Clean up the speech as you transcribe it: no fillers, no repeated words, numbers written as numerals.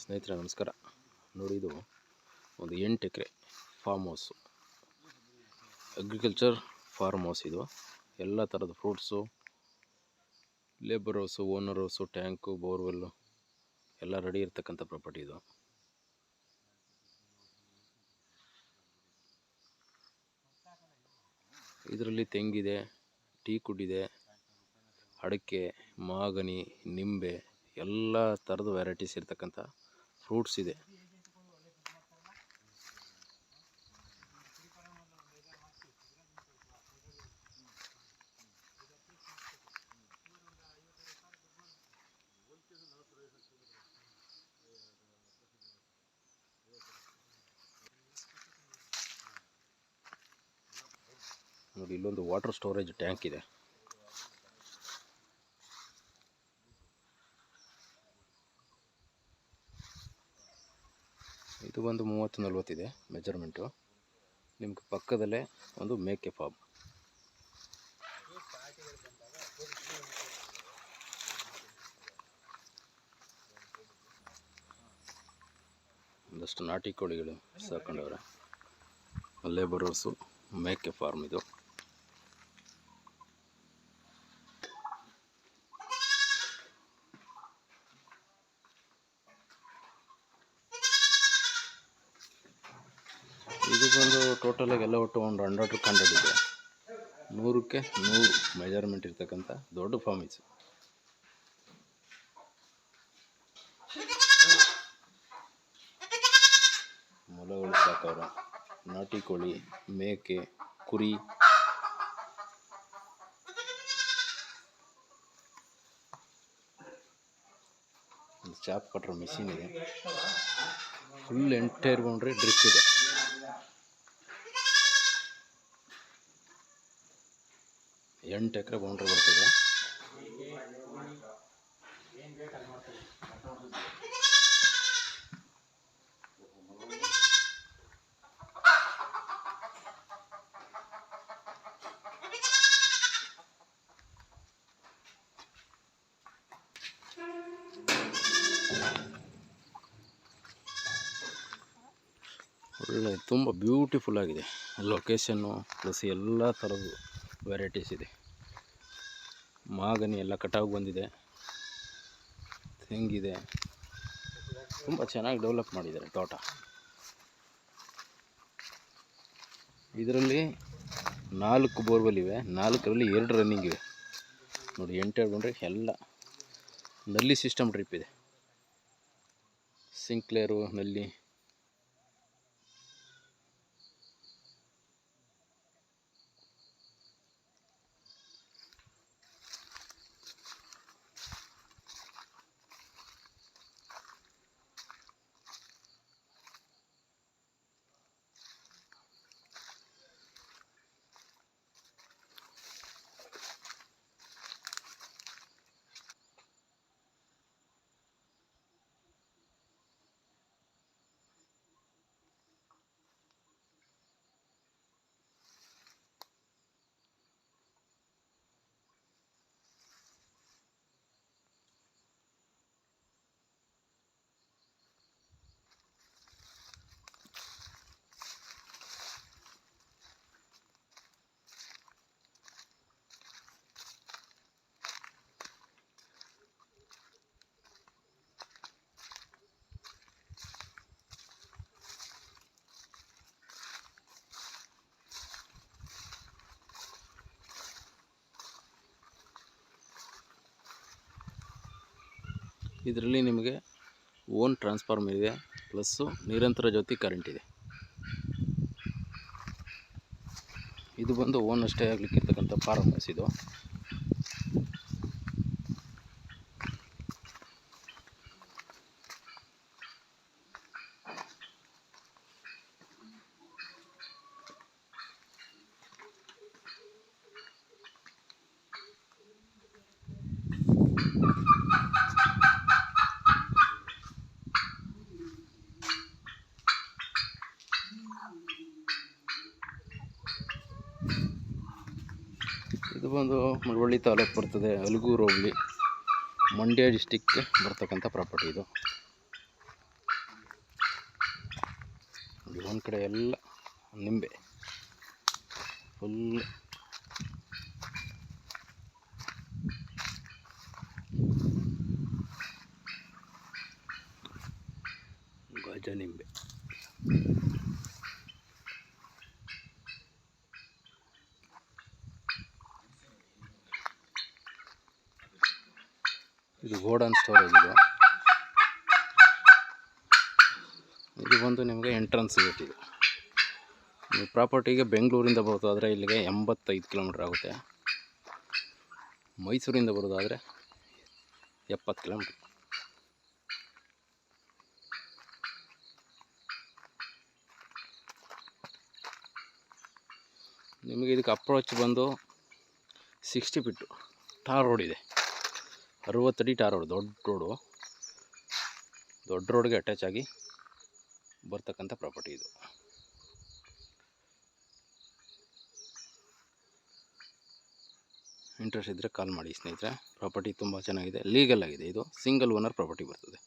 ಸ್ನೇಹಿತರೆ ನಮಸ್ಕಾರ. ನೋಡಿ, ಇದು ಒಂದು 8 acre farm house, agriculture farm house. ಇದು ಎಲ್ಲ ಥರದ fruits, labour house, owner house, tank, borewell ಎಲ್ಲ ರೆಡಿ ಇರ್ತಕ್ಕಂಥ ಪ್ರಾಪರ್ಟಿ ಇದು. ಇದರಲ್ಲಿ ತೆಂಗಿದೆ, ಟೀ ಕುಡ್ಡಿದೆ, ಅಡಿಕೆ, ಮಾಗನಿ, ನಿಂಬೆ ಎಲ್ಲ ಥರದ ವೆರೈಟೀಸ್ ಇರ್ತಕ್ಕಂಥ ಫ್ರೂಟ್ಸ್ ಇದೆ. ನೋಡಿ, ಇಲ್ಲೊಂದು ವಾಟರ್ ಸ್ಟೋರೇಜ್ ಟ್ಯಾಂಕ್ ಇದೆ. ಇದು ಬಂದು 30-40 ಇದೆ ಮೆಜರ್ಮೆಂಟು. ನಿಮ್ಗೆ ಪಕ್ಕದಲ್ಲೇ ಒಂದು ಮೇಕೆ ಫಾರ್ಮ್. ಒಂದಷ್ಟು ನಾಟಿ ಕೋಳಿಗಳು ಸಾಕೊಂಡವ್ರೆ. ಲೇಬರ್ ಹೌಸು, ಮೇಕೆ ಫಾರ್ಮ್ ಇದು. ಇದು ಬಂದು ಟೋಟಲಾಗಿ ಎಲ್ಲ ಒಟ್ಟು ಒಂದು 100 ಇದೆ. 100ಕ್ಕೆ 100 ಮೆಜರ್ಮೆಂಟ್ ಇರ್ತಕ್ಕಂಥ ದೊಡ್ಡ ಫಾರ್ಮ್ ಇದು. ಮೊಲಗಳು ಸಾಕವ್ರೆ, ನಾಟಿ ಕೋಳಿ, ಮೇಕೆ, ಕುರಿ. ಒಂದು ಚಾಪ್ ಕಟ್ರೋ ಮಿಷಿನ್ ಇದೆ. ಫುಲ್ ಎಂಟೈರ್ ಬೌಂಡ್ರಿ ಡ್ರಿಪ್ ಇದೆ. ಎಂಟು ಎಕರೆ ಬೌಂಡ್ರಿ ಬರ್ತದೆ. ಒಳ್ಳೆ ತುಂಬ ಬ್ಯೂಟಿಫುಲ್ ಆಗಿದೆ ಲೊಕೇಶನ್ನು, ಪ್ಲಸ್ ಎಲ್ಲ ಥರದ್ದು ವೆರೈಟೀಸ್ ಇದೆ. ಮಾಗನಿ ಎಲ್ಲ ಕಟಾವು ಬಂದಿದೆ, ತೆಂಗಿದೆ, ತುಂಬ ಚೆನ್ನಾಗಿ ಡೆವಲಪ್ ಮಾಡಿದ್ದಾರೆ ತೋಟ. ಇದರಲ್ಲಿ 4 ಬೋರ್ವೆಲ್ ಇವೆ, 4ರಲ್ಲಿ 2 ರನ್ನಿಂಗ್ ಇವೆ. ನೋಡಿ, ಎಂಟರ್ ಬಂದರೆ ಎಲ್ಲ ನಲ್ಲಿ ಸಿಸ್ಟಮ್ ಡ್ರಿಪ್ ಇದೆ. ಸಿಂಕ್ಲೇರು ನಲ್ಲಿ. ಇದರಲ್ಲಿ ನಿಮಗೆ ಓನ್ ಟ್ರಾನ್ಸ್ಫಾರ್ಮರ್ ಇದೆ, ಪ್ಲಸ್ಸು ನಿರಂತರ ಜ್ಯೋತಿ ಕರೆಂಟ್ ಇದೆ. ಇದು ಬಂದು ಓನ್ ಅಷ್ಟೇ ಆಗಲಿಕ್ಕಿರ್ತಕ್ಕಂಥ ಫಾರ್ಮ್ ಹೌಸ್ ಇದು. ಇದು ಬಂದು ಮಳವಳ್ಳಿ ತಾಲೂಕು ಬರ್ತದೆ, ಅಲಗೂರು ಹೋಬಳಿ, ಮಂಡ್ಯ ಡಿಸ್ಟಿಕ್ಗೆ ಬರ್ತಕ್ಕಂಥ ಪ್ರಾಪರ್ಟಿ ಇದು. ನೋಡಿ ಒಂದು ಕಡೆ ಎಲ್ಲ ನಿಂಬೆ ಫುಲ್ ಗಜ ನಿಂಬೆ. ಇದು ಗೋಡನ್ ಸ್ಟೋರೇಜ್. ಇದು ಬಂದು ನಿಮಗೆ ಎಂಟ್ರೆನ್ಸ್ ಗೇಟ್. ಇದು ನೀವು ಪ್ರಾಪರ್ಟಿಗೆ ಬೆಂಗಳೂರಿಂದ ಬರೋದಾದರೆ ಇಲ್ಲಿಗೆ 85 ಕಿಲೋಮೀಟ್ರ್ ಆಗುತ್ತೆ. ಮೈಸೂರಿಂದ ಬರೋದಾದರೆ 70 ಕಿಲೋಮೀಟ್ರ್. ನಿಮಗೆ ಇದಕ್ಕೆ ಅಪ್ರೋಚ್ ಬಂದು 60 ಫೀಟು ಟಾರ್ ರೋಡ್ ಇದೆ. 60 ಅಡಿ ಟಾರ್ ರೋಡ್, ದೊಡ್ಡ ರೋಡ್ಗೆ ಅಟ್ಯಾಚ್ ಆಗಿ ಬರ್ತಕ್ಕಂಥ ಪ್ರಾಪರ್ಟಿ ಇದು. ಇಂಟ್ರೆಸ್ಟ್ ಇದ್ದರೆ ಕಾಲ್ ಮಾಡಿ ಸ್ನೇಹಿತರೆ. ಪ್ರಾಪರ್ಟಿ ತುಂಬ ಚೆನ್ನಾಗಿದೆ, ಲೀಗಲ್ ಆಗಿದೆ. ಇದು ಸಿಂಗಲ್ ಓನರ್ ಪ್ರಾಪರ್ಟಿ ಬರ್ತದೆ.